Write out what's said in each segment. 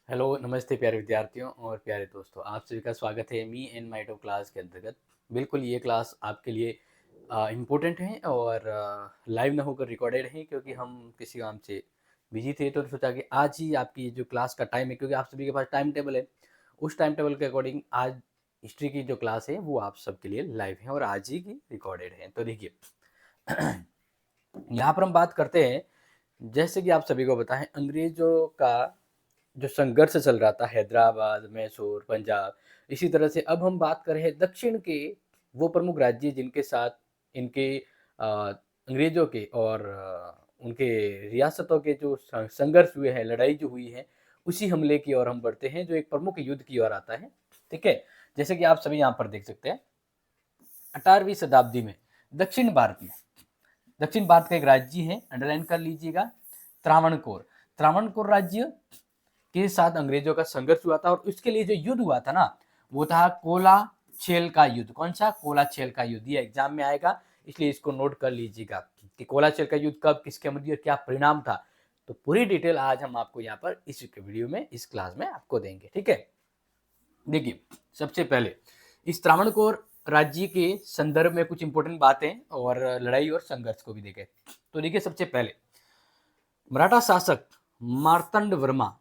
Hello, नमस्ते प्यारे विद्यार्थियों और प्यारे दोस्तों। आप सभी का स्वागत है मी एंड माइटो क्लास के अंतर्गत। बिल्कुल ये क्लास आपके लिए इम्पोर्टेंट है और लाइव ना होकर रिकॉर्डेड है, क्योंकि हम किसी काम से बिजी थे तो सोचा कि आज ही आपकी जो क्लास का टाइम है, क्योंकि आप सभी के पास टाइम टेबल है, उस टाइम टेबल के अकॉर्डिंग आज हिस्ट्री की जो क्लास है वो आप सबके लिए लाइव है और आज ही की रिकॉर्डेड है। तो देखिए यहाँ पर हम बात करते हैं, जैसे कि आप सभी को पता है, अंग्रेजों का जो संघर्ष चल रहा था हैदराबाद, मैसूर, पंजाब, इसी तरह से अब हम बात कर रहे हैं दक्षिण के वो प्रमुख राज्य जिनके साथ इनके अंग्रेजों के और उनके रियासतों के जो संघर्ष हुए हैं, लड़ाई जो हुई है, उसी हमले की ओर हम बढ़ते हैं, जो एक प्रमुख युद्ध की ओर आता है। ठीक है, जैसे कि आप सभी यहाँ पर देख सकते हैं, 18वीं शताब्दी में दक्षिण भारत का एक राज्य है, अंडरलाइन कर लीजिएगा, त्रावणकोर। त्रावणकोर राज्य के साथ अंग्रेजों का संघर्ष हुआ था और उसके लिए जो युद्ध हुआ था ना, वो था कोलाछेल का युद्ध। कौन सा? कोलाछेल का युद्ध। ये एग्जाम में आएगा, इसलिए इसको नोट कर लीजिएगा कि कोलाछेल का युद्ध कब, किसके मध्य और क्या परिणाम था। तो पूरी डिटेल आज हम आपको यहाँ पर इस वीडियो में, इस क्लास में आपको देंगे। ठीक है, देखिए सबसे पहले इस त्रावणकोर राज्य के संदर्भ में कुछ इंपॉर्टेंट बातें और लड़ाई और संघर्ष को भी देखें। तो देखिए, सबसे पहले मराठा शासक मार्तंड वर्मा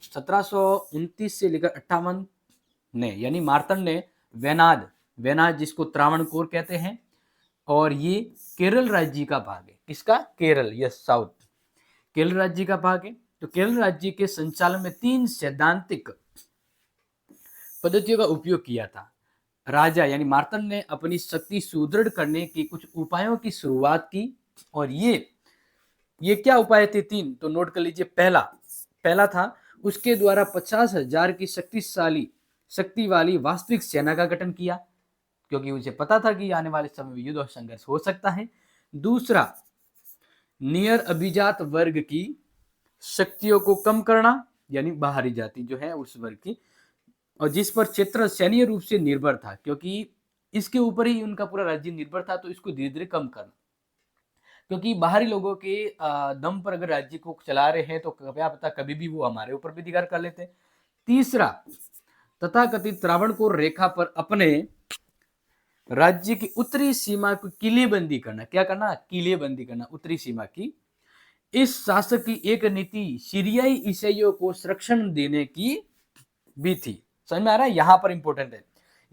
1729 से लेकर 58 ने, यानी मार्तंड ने वेनाद जिसको त्रावणकोर कहते हैं, और ये केरल राज्य का भाग है। किसका? केरल, यस, साउथ केरल राज्य का भाग है। तो केरल राज्य के संचालन में 3 सैद्धांतिक पद्धतियों का उपयोग किया था। राजा यानी मार्तंड ने अपनी शक्ति सुदृढ़ करने के कुछ उपायों की शुरुआत की, और ये क्या उपाय थे? 3, तो नोट कर लीजिए। पहला था उसके द्वारा 50,000 की शक्ति वाली वास्तविक सेना का गठन किया, क्योंकि उसे पता था कि आने वाले समय में युद्ध और संघर्ष हो सकता है। दूसरा, नियर अभिजात वर्ग की शक्तियों को कम करना, यानी बाहरी जाति जो है उस वर्ग की, और जिस पर क्षेत्र सैन्य रूप से निर्भर था, क्योंकि इसके ऊपर ही उनका पूरा राज्य निर्भर था, तो इसको धीरे धीरे कम करना, क्योंकि बाहरी लोगों के दम पर अगर राज्य को चला रहे हैं तो क्या पता कभी भी वो हमारे ऊपर भी अधिकार कर लेते। तीसरा, तथाकथित त्रावणकोर रेखा पर अपने राज्य की उत्तरी सीमा को किलेबंदी करना। क्या करना? किलेबंदी करना उत्तरी सीमा की। इस शासक की एक नीति सीरियाई ईसाइयों को संरक्षण देने की भी थी। समझ में आ रहा है? यहां पर इंपॉर्टेंट है,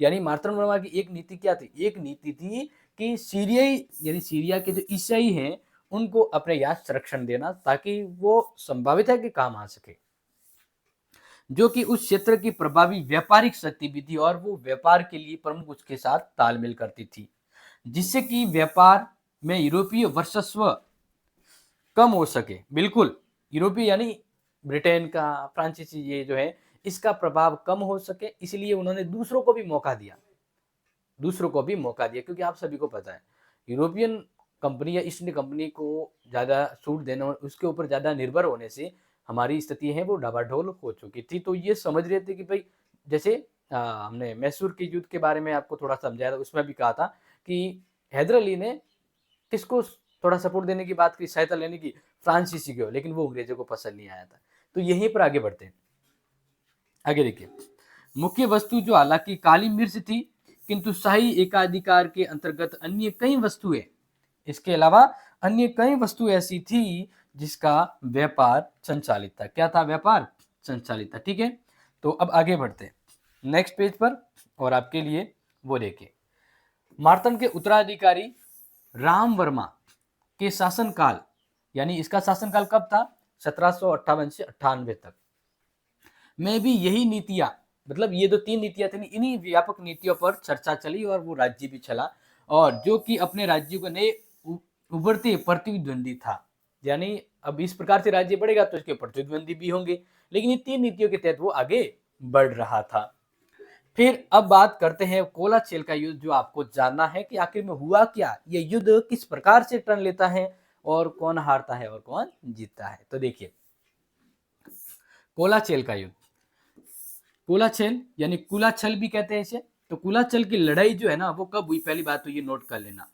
यानी मार्तंड वर्मा की एक नीति क्या थी? एक नीति थी कि सीरियाई यानी सीरिया के जो ईसाई हैं उनको अपने यहाँ संरक्षण देना, ताकि वो संभावित है कि काम आ सके, जो कि उस क्षेत्र की प्रभावी व्यापारिक शक्ति भी थी, और वो व्यापार के लिए प्रमुख उसके साथ तालमेल करती थी, जिससे कि व्यापार में यूरोपीय वर्चस्व कम हो सके। बिल्कुल, यूरोपीय यानी ब्रिटेन का, फ्रांसीसी, ये जो है इसका प्रभाव कम हो सके, इसलिए उन्होंने दूसरों को भी मौका दिया, क्योंकि आप सभी को पता है यूरोपियन कंपनी या ईस्ट इंडिया कंपनी को ज़्यादा छूट देना और उसके ऊपर ज़्यादा निर्भर होने से हमारी स्थिति है वो डबाडोल हो चुकी थी। तो ये समझ रहे थे कि भाई, जैसे हमने मैसूर के युद्ध के बारे में आपको थोड़ा समझाया था, उसमें भी कहा था कि हैदर अली ने किसको थोड़ा सपोर्ट देने की बात की, सहायता लेने की? फ्रांसीसी को, लेकिन वो अंग्रेजों को पसंद नहीं आया था। तो यहीं पर आगे बढ़ते हैं। आगे देखिए, मुख्य वस्तु जो हालांकि काली मिर्च थी, किंतु शाही एकाधिकार के अंतर्गत अन्य कई वस्तुएं, इसके अलावा अन्य कई वस्तु ऐसी थी जिसका व्यापार संचालित था। क्या था? व्यापार संचालित था। ठीक है, तो अब आगे बढ़ते हैं नेक्स्ट पेज पर, और आपके लिए वो देखिए, मार्तंड के उत्तराधिकारी राम वर्मा के शासनकाल, यानी इसका शासनकाल कब था? 1758 से 98 तक में भी यही नीतियां, मतलब ये जो 3 नीतियां थी, इन्हीं व्यापक नीतियों पर चर्चा चली और वो राज्य भी चला, और जो कि अपने राज्य को नए उभरते प्रतिद्वंदी था। यानी अब इस प्रकार से राज्य बढ़ेगा तो इसके प्रतिद्वंदी भी होंगे, लेकिन ये 3 नीतियों के तहत वो आगे बढ़ रहा था। फिर अब बात करते हैं कोलाछेल का युद्ध, जो आपको जानना है कि आखिर में हुआ क्या, ये युद्ध किस प्रकार से टर्न लेता है और कौन हारता है और कौन जीतता है। तो देखिए, कोलाछेल का युद्ध, कुलाछेल यानी कुलाछल भी कहते हैं इसे। तो कुलाछल की लड़ाई जो है ना, वो कब हुई? पहली बात तो ये नोट कर लेना,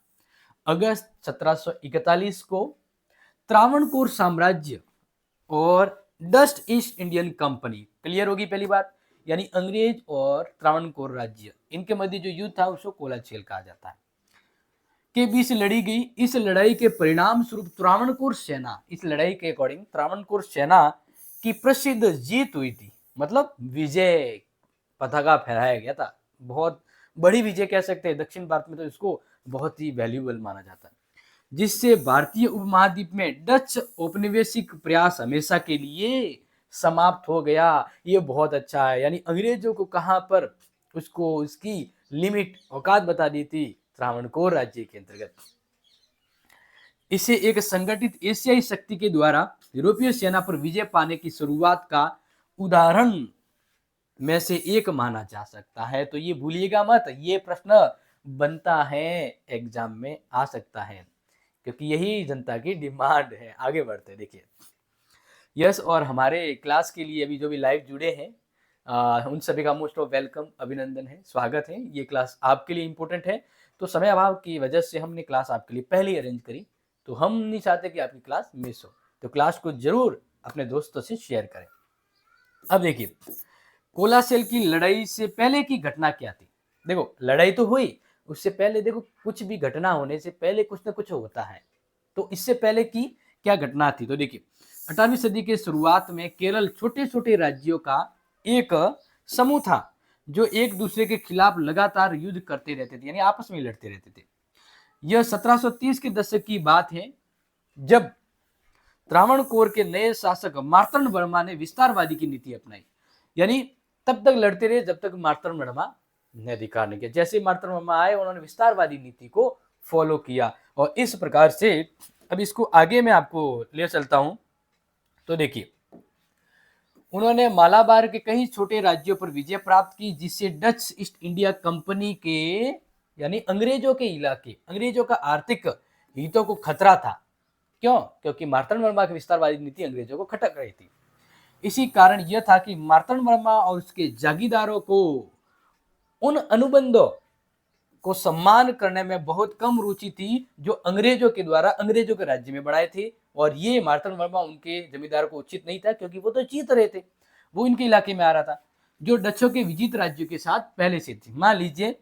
अगस्त 1741 को त्रावणकोर साम्राज्य और Dutch east Indian company, clear होगी पहली बात, यानी अंग्रेज और त्रावणकोर राज्य, इनके मध्य जो युद्ध था उसको कोलाछेल कहा जाता है, के बीच लड़ी गई। इस लड़ाई के परिणाम स्वरूप त्रावणकोर सेना, इस लड़ाई के अकॉर्डिंग त्रावणकोर सेना की प्रसिद्ध जीत हुई थी, मतलब विजय पताका फहराया गया था। बहुत बड़ी विजय कह सकते हैं, दक्षिण भारत में तो इसको बहुत ही वैल्यूएबल माना जाता है, जिससे भारतीय उपमहाद्वीप में डच औपनिवेशिक प्रयास हमेशा के लिए समाप्त हो गया। ये बहुत अच्छा है, यानी अंग्रेजों को कहां पर उसको उसकी लिमिट औकात बता दी थी, त्रावणकोर राज्य के अंतर्गत। इसे एक संगठित एशियाई शक्ति के द्वारा यूरोपीय सेना पर विजय पाने की शुरुआत का उदाहरण में से एक माना जा सकता है। तो ये भूलिएगा मत, ये प्रश्न बनता है, एग्जाम में आ सकता है, क्योंकि यही जनता की डिमांड है। आगे बढ़ते हैं, देखिए यस, और हमारे क्लास के लिए अभी जो भी लाइव जुड़े हैं उन सभी का मोस्ट ऑफ वेलकम, अभिनंदन है, स्वागत है। ये क्लास आपके लिए इम्पोर्टेंट है, तो समय अभाव की वजह से हमने क्लास आपके लिए पहले ही अरेंज करी, तो हम नहीं चाहते कि आपकी क्लास मिस हो, तो क्लास को जरूर अपने दोस्तों से शेयर करें। अब देखिए कोलासेल की लड़ाई से पहले की घटना क्या थी। देखो लड़ाई तो हुई, उससे पहले देखो कुछ भी घटना होने से पहले कुछ ना कुछ होता है, तो इससे पहले की क्या घटना थी। तो देखिए 18वीं सदी के शुरुआत में केरल छोटे छोटे राज्यों का एक समूह था, जो एक दूसरे के खिलाफ लगातार युद्ध करते रहते थे, यानी आपस में लड़ते रहते थे। यह 1730 के दशक की बात है, जब त्रावणकोर के नए शासक मार्तंड वर्मा ने विस्तारवादी की नीति अपनाई, यानी तब तक लड़ते रहे जब तक मार्तंड वर्मा ने अधिकार नहीं किया। जैसे मार्तंड वर्मा आए, उन्होंने विस्तारवादी नीति को फॉलो किया, और इस प्रकार से अब इसको आगे मैं आपको ले चलता हूं। तो देखिए उन्होंने मालाबार के कई छोटे राज्यों पर विजय प्राप्त की, जिससे डच ईस्ट इंडिया कंपनी के यानी अंग्रेजों के इलाके, अंग्रेजों का आर्थिक हितों को खतरा था। क्यों? क्योंकि मार्तंड वर्मा की विस्तारवादी नीति अंग्रेजों को खटक रही थी। इसी कारण यह था कि मार्तंड वर्मा और उसके जागीरदारों को उन अनुबंधों को सम्मान करने में बहुत कम रुचि थी, जो अंग्रेजों के द्वारा अंग्रेजों के राज्य में बढ़ाए थे, और ये मार्तंड वर्मा उनके जमींदार को उचित नहीं था, क्योंकि वो तो जीत रहे थे, वो इनके इलाके में आ रहा था, जो डचों के विजित राज्यों के साथ पहले से थी। मान लीजिए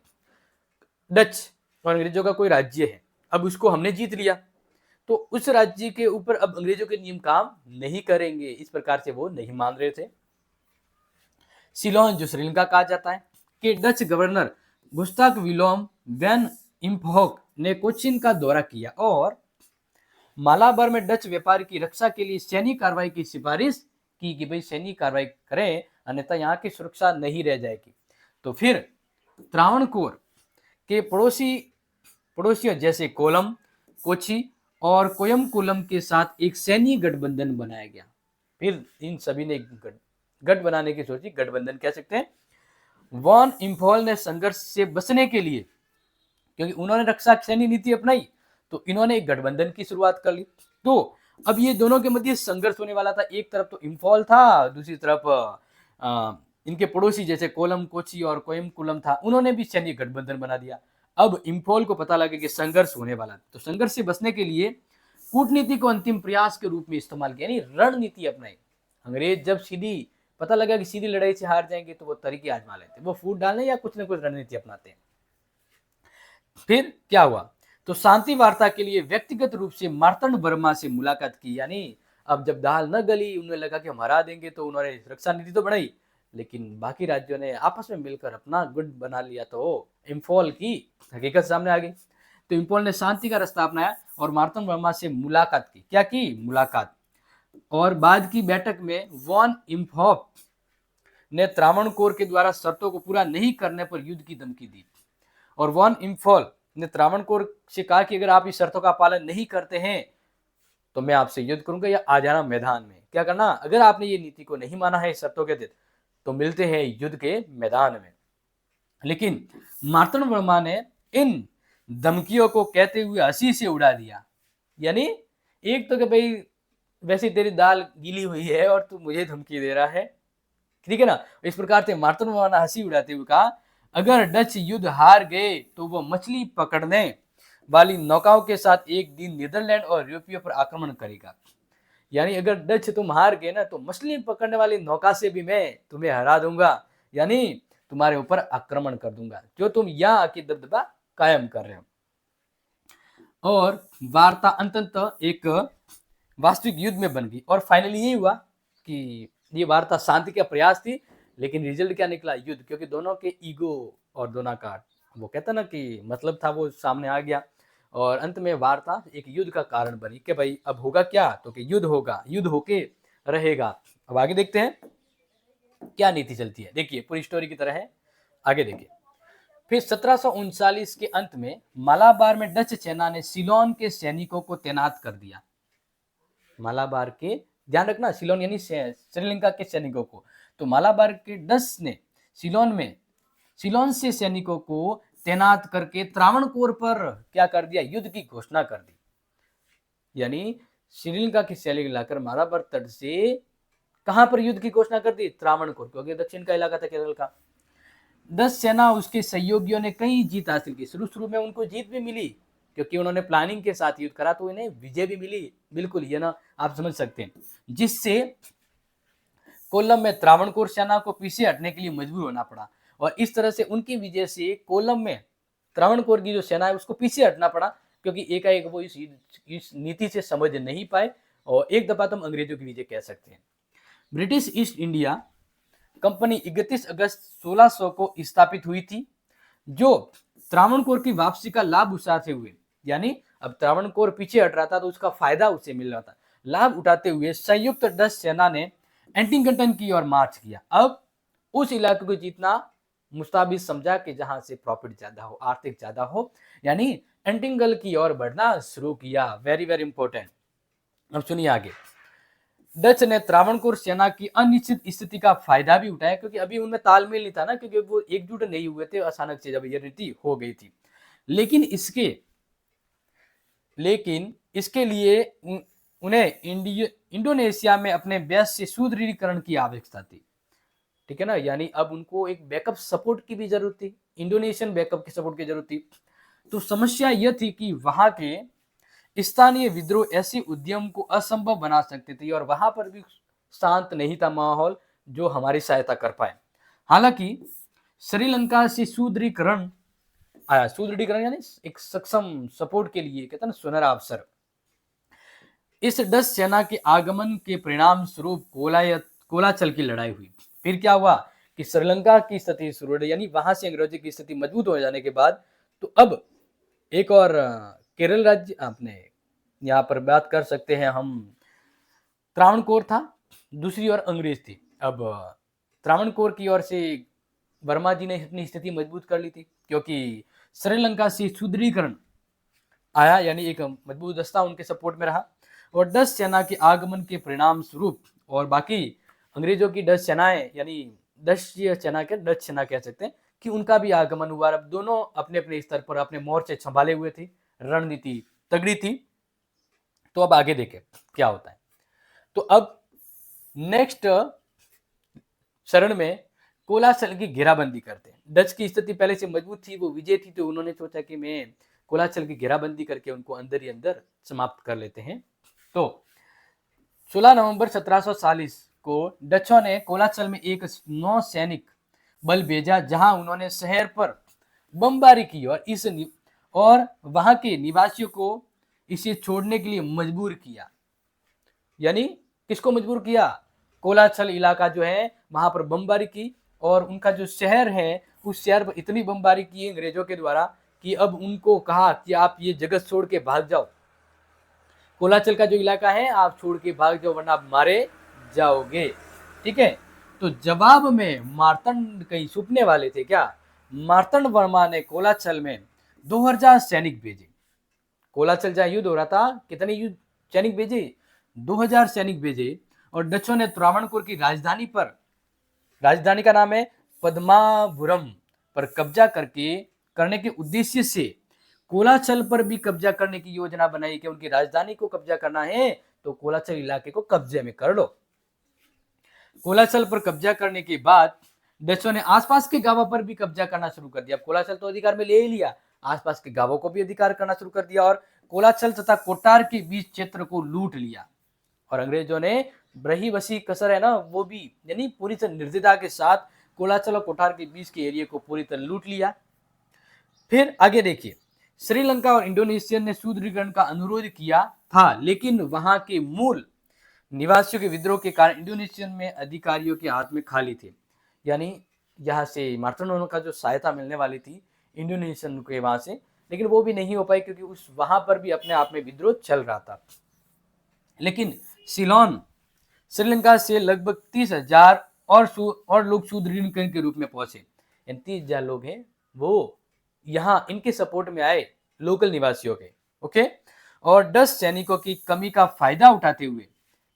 डच और अंग्रेजों का कोई राज्य है, अब उसको हमने जीत लिया, तो उस राज्य के ऊपर अब अंग्रेजों के नियम काम नहीं करेंगे, इस प्रकार से वो नहीं मान रहे थे। सिलोन, जो श्रीलंका कहा जाता है, के डच गवर्नर गुस्ताव विलोम वैन इम्फोक ने कोचिन का दौरा किया और मालाबार में डच व्यापार की रक्षा के लिए सैन्य कार्रवाई की सिफारिश की कि भाई सैन्य कार्रवाई करें, अन्यथा यहाँ की सुरक्षा नहीं रह जाएगी। तो फिर त्रावणकोर के पड़ोसियों जैसे कोलम, कोची और कोयमकुलम के साथ एक सैन्य गठबंधन बनाया गया। फिर इन सभी ने गठ बनाने की सोची, गठबंधन कह सकते हैं। वॉन इम्फॉल ने संघर्ष से बचने के लिए, क्योंकि उन्होंने रक्षा सैन्य नीति अपनाई, तो इन्होंने एक गठबंधन की शुरुआत कर ली। तो अब ये दोनों के मध्य संघर्ष होने वाला था, एक तरफ तो इम्फॉल था, दूसरी तरफ इनके पड़ोसी जैसे कोलम, कोची और कोयमकुलम था, उन्होंने भी सैन्य गठबंधन बना दिया। अब इम्फॉल को पता लगा कि संघर्ष होने वाला, तो संघर्ष से बचने के लिए कूटनीति को अंतिम प्रयास के रूप में इस्तेमाल किया, यानी रणनीति अपनाई। अंग्रेज जब सीधी पता लगा कि सीधी लड़ाई से हार जाएंगे, तो वो तरीके आजमा लेते, वो फूट डालने या कुछ न कुछ रणनीति अपनाते हैं। फिर क्या हुआ, तो शांति वार्ता के लिए व्यक्तिगत रूप से मार्तंड वर्मा से मुलाकात की, यानी अब जब दाल न गली, उन्हें लगा कि हम हरा देंगे, तो उन्होंने रक्षा नीति तो बनाई, लेकिन बाकी राज्यों ने आपस में मिलकर अपना गुट बना लिया, तो इम्फॉल की हकीकत सामने आ गई। तो इम्फॉल ने शांति का रास्ता अपनाया और मार्तंड वर्मा से मुलाकात की। क्या की? मुलाकात। और बाद की बैठक में वॉन इम्फॉप ने त्रावणकोर के द्वारा शर्तों को पूरा नहीं करने पर युद्ध की धमकी दी, और वॉन इम्फॉल ने त्रावणकोर से कहा कि अगर आप इस शर्तों का पालन नहीं करते हैं तो मैं आपसे युद्ध करूंगा, या आ जाना मैदान में। क्या करना? अगर आपने ये नीति को नहीं माना है इस शर्तों के तहत, तो मिलते हैं युद्ध के मैदान में। लेकिन मार्तंड वर्मा ने इन धमकियों को कहते हुए हंसी से उड़ा दिया, यानी एक तो कि भाई वैसे तेरी दाल गीली हुई है और तू मुझे धमकी दे रहा है, ठीक है ना। इस प्रकार से मार्तंड वर्मा ने हंसी उड़ाते हुए कहा, अगर डच युद्ध हार गए तो वो मछली पकड़ने वाली नौकाओं के साथ एक दिन नीदरलैंड और यूरोपियों पर आक्रमण करेगा, यानी अगर डच तुम हार गए ना तो मछली पकड़ने वाली नौका से भी मैं तुम्हें हरा दूंगा, यानी तुम्हारे ऊपर आक्रमण कर दूंगा, जो तुम यहाँ आके दबदबा कायम कर रहे हो। और वार्ता अंततः एक वास्तविक युद्ध में बन गई और फाइनली यही हुआ कि ये वार्ता शांति का प्रयास थी, लेकिन रिजल्ट क्या निकला? युद्ध, क्योंकि दोनों के ईगो और दोनों का वो कहता ना कि मतलब था वो सामने आ गया और अंत में वार्ता एक युद्ध का कारण बनी कि भाई अब होगा क्या, तो कि युद्ध होगा, युद्ध होके रहेगा। अब आगे देखते हैं क्या नीति चलती है। देखिए पूरी स्टोरी की तरह है, आगे देखिए। फिर 1739 के अंत में मालाबार में डच सेना ने सिलोन के सैनिकों को तैनात कर दिया। मालाबार के, ध्यान रखना, सिलोन यानी श्रीलंका के सैनिकों को। तो मालाबार के डच ने सिलोन से सैनिकों को तैनात करके त्रावणकोर पर क्या कर दिया? युद्ध की घोषणा कर दी। यानी श्रीलंका के सैनिक लाकर मालाबार तट से कहां पर युद्ध की घोषणा कर दी? त्रावणकोर, क्योंकि दक्षिण का इलाका था केरल का। डच सेना उसके सहयोगियों ने कई जीत हासिल की। शुरू शुरू में उनको जीत भी मिली क्योंकि उन्होंने प्लानिंग के साथ युद्ध करा, तो इन्हें विजय भी मिली। बिल्कुल, ये ना आप समझ सकते हैं, जिससे कोल्लम में त्रावणकोर सेना को पीछे हटने के लिए मजबूर होना पड़ा और इस तरह से उनकी विजय से कोल्लम में त्रावणकोर की जो सेना है उसको पीछे हटना पड़ा, क्योंकि एकाएक वो इस नीति से समझ नहीं पाए और एक दफा तुम अंग्रेजों की विजय कह सकते हैं। ब्रिटिश ईस्ट इंडिया कंपनी 31 अगस्त 1600 को स्थापित हुई थी, जो त्रावणकोर की वापसी का लाभ उठाते हुए, यानी अब त्रावणकोर पीछे हट रहा था तो उसका फायदा उसे मिल रहा था, लाभ उठाते हुए संयुक्त डच सेना ने एंटिंगटन की ओर मार्च किया। अब उस इलाके को जीतना मुस्ताबिद समझा कि जहां से प्रॉफिट ज्यादा हो, आर्थिक ज्यादा हो, यानी एंटिंगल की ओर बढ़ना शुरू किया। Very very important. अब सुनिए आगे। डच ने त्रावणकोर सेना की अनिश्चित स्थिति का फायदा भी उठाया, क्योंकि अभी उनमें तालमेल नहीं था ना, क्योंकि वो एकजुट नहीं हुए थे अचानक से जब ये नीति हो गई थी। लेकिन इसके लिए उन्हें इंडोनेशिया में अपने बेस से सुदृढ़ीकरण की आवश्यकता थी। ठीक है ना, यानी अब उनको एक बैकअप सपोर्ट की भी जरूरत थी, इंडोनेशियन बैकअप की सपोर्ट की जरूरत थी। तो समस्या यह थी कि वहां के स्थानीय विद्रोह ऐसे उद्यम को असंभव बना सकते थे और वहां पर भी शांत नहीं था माहौल जो हमारी सहायता कर पाए। हालांकि श्रीलंका से सुदृढ़ीकरण आया, सुदृढ़ीकरण यानी एक सक्षम सपोर्ट के लिए कहते हैं ना सुनहरा अवसर। इस डच सेना के आगमन के परिणाम स्वरूप कोलाचल की लड़ाई हुई। फिर क्या हुआ कि श्रीलंका की स्थिति शुरू, यानी वहां से अंग्रेजों की स्थिति मजबूत हो जाने के बाद तो अब एक और केरल राज्य अपने यहाँ पर बात कर सकते हैं हम, त्रावणकोर था, दूसरी ओर अंग्रेज थी। अब त्रावणकोर की ओर से वर्मा जी ने अपनी स्थिति मजबूत कर ली थी, क्योंकि श्रीलंका से सुदृढ़ीकरण आया, यानी एक मजबूत दस्ता उनके सपोर्ट में रहा और डच सेना के आगमन के परिणाम स्वरूप और बाकी अंग्रेजों की डच सेनाएं, यानी डच सेना कह सकते हैं कि उनका भी आगमन हुआ। अब दोनों अपने अपने स्तर पर अपने मोर्चे संभाले हुए थे, रणनीति तगड़ी थी। तो अब आगे देखें क्या होता है। तो अब नेक्स्ट चरण में कोलाचल की घेराबंदी करते हैं। डच की स्थिति पहले से मजबूत थी, वो विजय थी, तो उन्होंने सोचा कि मैं कोलाचल की घेराबंदी करके उनको अंदर ही अंदर समाप्त कर लेते हैं। तो 16 नवंबर 1740 को डचों ने कोलाचल में एक नौ सैनिक बल भेजा, जहां उन्होंने शहर पर बमबारी की और वहां के निवासियों को इसे छोड़ने के लिए मजबूर किया। यानी किसको मजबूर किया? कोलाचल इलाका जो है वहां पर बमबारी की और उनका जो शहर है उस शहर पर इतनी बमबारी की अंग्रेजों के द्वारा कि अब उनको कहा कि आप ये जगह छोड़ के भाग जाओ, कोलाचल का जो इलाका है आप छोड़ के भाग जाओ वरना आप मारे जाओगे। ठीक है, तो जवाब में मार्तंड कहीं छुपने वाले थे क्या? मार्तंड वर्मा ने कोलाचल में 2000 सैनिक भेजे। कोलाचल जहां युद्ध हो रहा था, कितने युद्ध सैनिक भेजे? 2000 सैनिक भेजे और डचों ने त्रावणकोर की राजधानी का नाम है पद्मापुरम पर कब्जा करने के उद्देश्य से कोलाचल पर भी कब्जा करने की योजना बनाई कि उनकी राजधानी को कब्जा करना है तो कोलाचल इलाके को कब्जे में कर लो। कोलाचल पर कब्जा करने के बाद डचों ने आसपास के गांवों पर भी कब्जा करना शुरू कर दिया। कोलाचल तो अधिकार में ले ही लिया, आसपास के गांवों को भी अधिकार करना शुरू कर दिया और कोलाचल तथा कोटार के बीच क्षेत्र को लूट लिया। और अंग्रेजों ने ब्रही वसी कसर है ना वो भी यानी पूरी तरह निर्दयता के साथ कोलाचल और कोठार के बीच के एरिया को पूरी तरह लूट लिया। फिर आगे देखिए, श्रीलंका और इंडोनेशियन ने सुदृढ़ीकरण का अनुरोध किया था, लेकिन वहां के मूल निवासियों के विद्रोह के कारण इंडोनेशियन में अधिकारियों के हाथ में खाली थे। यानी यहाँ से मार्तंडों का जो सहायता मिलने वाली थी इंडोनेशियन के वहां से, लेकिन वो भी नहीं हो पाई क्योंकि उस वहां पर भी अपने आप में विद्रोह चल रहा था। लेकिन सिलोन श्रीलंका से लगभग 30,000 और लोग सुदृढ़ीकरण के रूप में पहुंचे। 30,000 लोग हैं वो यहाँ इनके सपोर्ट में आए लोकल निवासियों के। ओके, और 10 सैनिकों की कमी का फायदा उठाते हुए,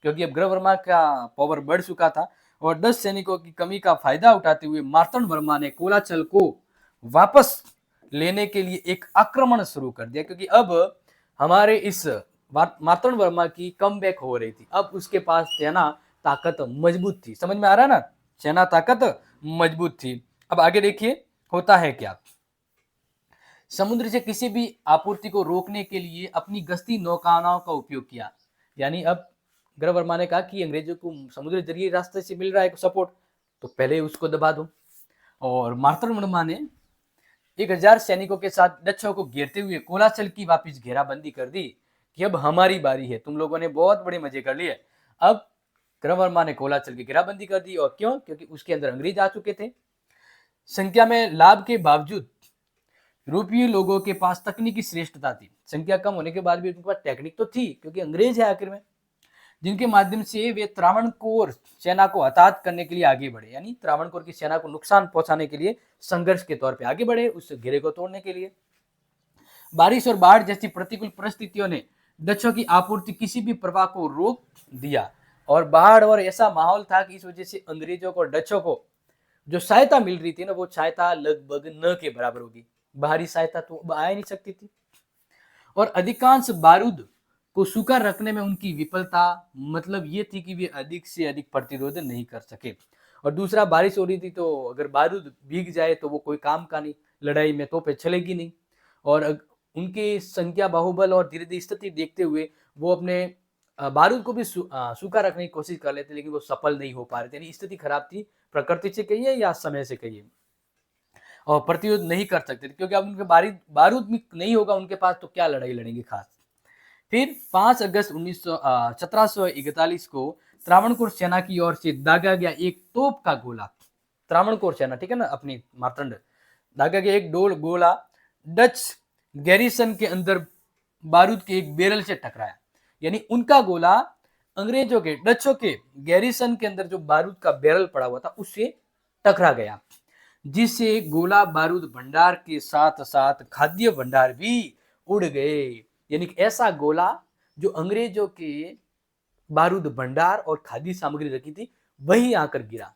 क्योंकि अब ग्रहवर्मा का पावर बढ़ चुका था, और 10 सैनिकों की कमी का फायदा उठाते हुए मार्तंड वर्मा ने कोलाचल को वापस लेने के लिए एक आक्रमण शुरू कर दिया, क्योंकि अब हमारे इस मार्तंड वर्मा की कमबैक हो रही थी। अब उसके पास सेना ताकत मजबूत थी। समझ में आ रहा है ना, सेना ताकत मजबूत थी। अब आगे देखिए होता है क्या। समुद्र से किसी भी आपूर्ति को रोकने के लिए अपनी गश्ती नौकाओं का उपयोग किया। यानी अब ग्रहवर्मा ने कहा कि अंग्रेजों को समुद्र जरिए रास्ते से मिल रहा है सपोर्ट, तो पहले उसको दबा दो। और मार्तंड वर्मा ने 1000 सैनिकों के साथ डच्चों को घेरते हुए कोलाचल की वापस घेराबंदी कर दी कि अब हमारी बारी है, तुम लोगों ने बहुत बड़े मजे कर लिए। अब ग्रहवर्मा ने कोलाचल की घेराबंदी कर दी। और क्यों? क्योंकि उसके अंदर अंग्रेज आ चुके थे। संख्या में लाभ के बावजूद यूरोपीय लोगों के पास तकनीकी श्रेष्ठता थी। संख्या कम होने के बाद भी उनके पास टेक्निक तो थी, क्योंकि अंग्रेज है आखिर में, जिनके माध्यम से वे त्रावणकोर सेना को हताहत करने के लिए आगे बढ़े। यानी त्रावणकोर की सेना को नुकसान पहुंचाने के लिए संघर्ष के तौर पे आगे बढ़े, उस घेरे को तोड़ने के लिए। बारिश और बाढ़ जैसी प्रतिकूल परिस्थितियों ने डच्चों की आपूर्ति किसी भी प्रवाह को रोक दिया, और बाढ़ और ऐसा माहौल था कि इस वजह से अंग्रेजों को डच्चों को जो सहायता मिल रही थी ना, वो सहायता लगभग न के बराबर होगी। बाहरी सहायता तो आ ही नहीं सकती थी। और अधिकांश बारूद को सूखा रखने में उनकी विफलता मतलब ये थी कि वे अधिक से अधिक प्रतिरोध नहीं कर सके। और दूसरा, बारिश हो रही थी तो अगर बारूद भीग जाए तो वो कोई काम का नहीं, लड़ाई में तोपें चलेगी नहीं। और उनके संख्या बाहुबल और धीरे धीरे स्थिति देखते हुए वो अपने बारूद को भी सूखा रखने की कोशिश कर लेते, लेकिन वो सफल नहीं हो पा रहे थे। यानी स्थिति खराब थी, प्रकृति से कहिए या समय से कहिए, और प्रतिरोध नहीं कर सकते थे, क्योंकि अब उनके बारूद भी नहीं होगा उनके पास तो क्या लड़ाई लड़ेंगे खास। फिर 5 अगस्त 1741 को त्रावणकोर सेना की ओर से दागा गया एक तोप का गोला, त्रावणकोर सेना ठीक है ना अपनी मार्तंड, दागा गया एक गोला डच गैरिसन के अंदर बारूद के एक बैरल से टकराया। यानी उनका गोला अंग्रेजों के डचों के गैरिसन के अंदर जो बारूद का बैरल पड़ा हुआ था उससे टकरा गया, जिससे गोला बारूद भंडार के साथ साथ खाद्य भंडार भी उड़ गए। यानी ऐसा गोला जो अंग्रेजों के बारूद भंडार और खाद्य सामग्री रखी थी वही आकर गिरा।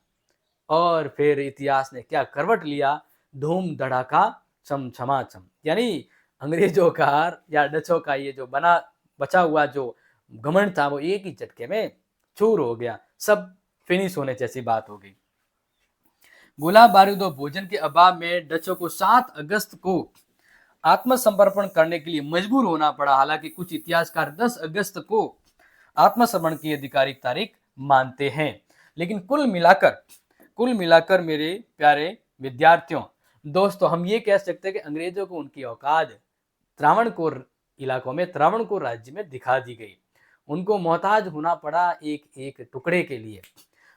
और फिर इतिहास ने क्या करवट लिया, धूम धड़ाका छम छमाछम। यानी अंग्रेजों का या डचों का ये जो बना बचा हुआ जो घमंड था वो एक ही झटके में चूर हो गया, सब फिनिश होने जैसी बात हो गई। गोला बारूद और भोजन के अभाव में डचों को 7 अगस्त को आत्मसमर्पण करने के लिए मजबूर होना पड़ा। हालांकि कुछ इतिहासकार 10 अगस्त को आत्मसमर्पण की आधिकारिक तारीख मानते हैं। लेकिन कुल मिलाकर मेरे प्यारे विद्यार्थियों, दोस्तों, हम ये कह सकते हैं कि अंग्रेजों को उनकी औकात त्रावणकोर इलाकों में, त्रावणकोर राज्य में दिखा दी गई। उनको मोहताज होना पड़ा एक एक टुकड़े के लिए,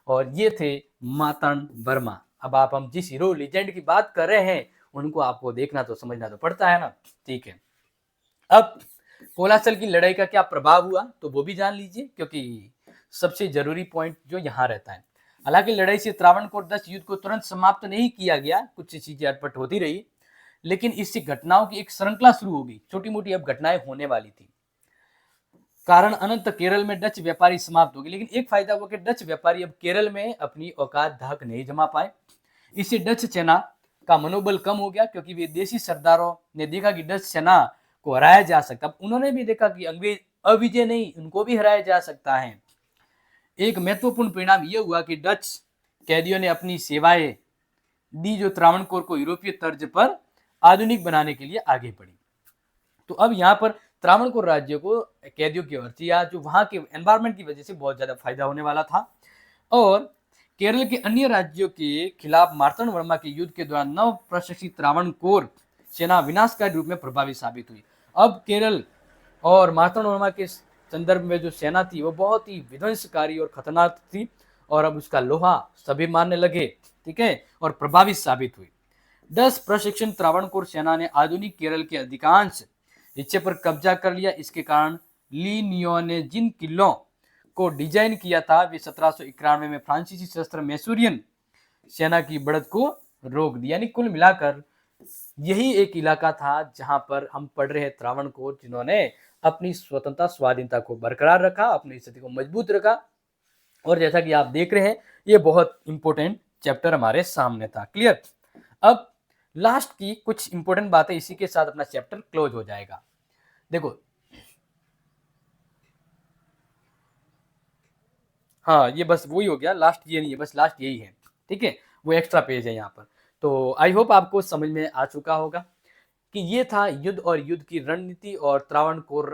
और ये थे मार्तंड वर्मा। अब हम जिस हीरो लेजेंड की बात कर रहे हैं उनको आपको देखना तो समझना तो पड़ता है ना, ठीक है। अब कोलाचल की लड़ाई का क्या प्रभाव हुआ तो वो भी जान लीजिए, क्योंकि सबसे जरूरी पॉइंट जो यहाँ रहता है। हालांकि लड़ाई से त्रावणकोर डच युद्ध को तुरंत समाप्त नहीं किया गया, कुछ चीजें अटपट होती रही, लेकिन इससे घटनाओं की एक श्रृंखला शुरू हो गई। छोटी मोटी अब घटनाएं होने वाली थी। कारण अनंत केरल में डच व्यापारी समाप्त हो गए, लेकिन एक फायदा हुआ कि डच व्यापारी अब केरल में अपनी औकात धाक नहीं जमा पाए। इससे डच सेना का मनोबल कम हो गया, क्योंकि विदेशी सरदारों ने देखा कि डच सेना को हराया जा सकता। उन्होंने भी देखा कि अंग्रेज अविजय नहीं, उनको भी हराया जा सकता है। एक महत्वपूर्ण परिणाम यह हुआ कि डच कैदियों ने अपनी सेवाएं दी, जो त्रावणकोर को यूरोपीय तर्ज पर आधुनिक बनाने के लिए आगे बढ़ी। तो अब यहाँ पर त्रावणकोर राज्य को कैदियों की भर्ती या जो वहां के एनवायरमेंट की वजह से बहुत ज्यादा फायदा होने वाला था। और केरल के अन्य राज्यों के खिलाफ मार्तंड वर्मा के युद्ध के दौरान नव प्रशिक्षित त्रावणकोर सेना विनाशकारी रूप में प्रभावी साबित हुई। अब केरल और मार्तंड वर्मा के संदर्भ में जो सेना थी वो बहुत ही विध्वंसकारी और खतरनाक थी, और अब उसका लोहा सभी मारने लगे, ठीक है, और प्रभावी साबित हुई। 10 प्रशिक्षण त्रावणकोर सेना ने आधुनिक केरल के अधिकांश हिस्से पर कब्जा कर लिया। इसके कारण ली नियो ने जिन किलों को डिजाइन किया था वे 1791 में फ्रांसीसी शस्त्र मैसूरियन सेना की बढ़त को रोक दिया। यानी कुल मिलाकर यही एक इलाका था जहां पर हम पढ़ रहे हैं त्रावणकोर, जिन्होंने अपनी स्वतंत्रता स्वाधीनता को बरकरार रखा, अपनी स्थिति को मजबूत रखा। और जैसा कि आप देख रहे हैं ये बहुत इंपॉर्टेंट चैप्टर हमारे सामने था। क्लियर। अब लास्ट की कुछ इंपॉर्टेंट बातें, इसी के साथ अपना चैप्टर क्लोज हो जाएगा। देखो, हाँ ये बस वही हो गया, लास्ट ये नहीं है, बस लास्ट यही है, ठीक है, वो एक्स्ट्रा पेज है यहाँ पर। तो आई होप आपको समझ में आ चुका होगा कि ये था युद्ध और युद्ध की रणनीति और त्रावणकोर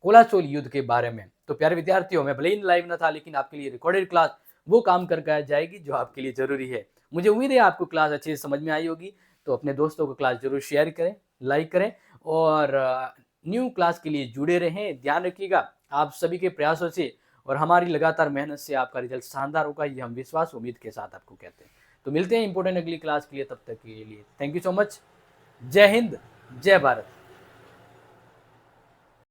कोलाचोल युद्ध के बारे में। तो प्यारे विद्यार्थियों, मैं भले ही लाइव न था लेकिन आपके लिए रिकॉर्डेड क्लास वो काम कर जाएगी जो आपके लिए जरूरी है। मुझे उम्मीद है आपको क्लास अच्छे से समझ में आई होगी। तो अपने दोस्तों को क्लास जरूर शेयर करें, लाइक करें, और न्यू क्लास के लिए जुड़े रहें। ध्यान रखिएगा आप सभी के प्रयासों से और हमारी लगातार मेहनत से आपका रिजल्ट शानदार होगा, ये हम विश्वास उम्मीद के साथ आपको कहते हैं। तो मिलते हैं इंपॉर्टेंट अगली क्लास के लिए, तब तक के लिए थैंक यू सो मच। जय हिंद, जय भारत।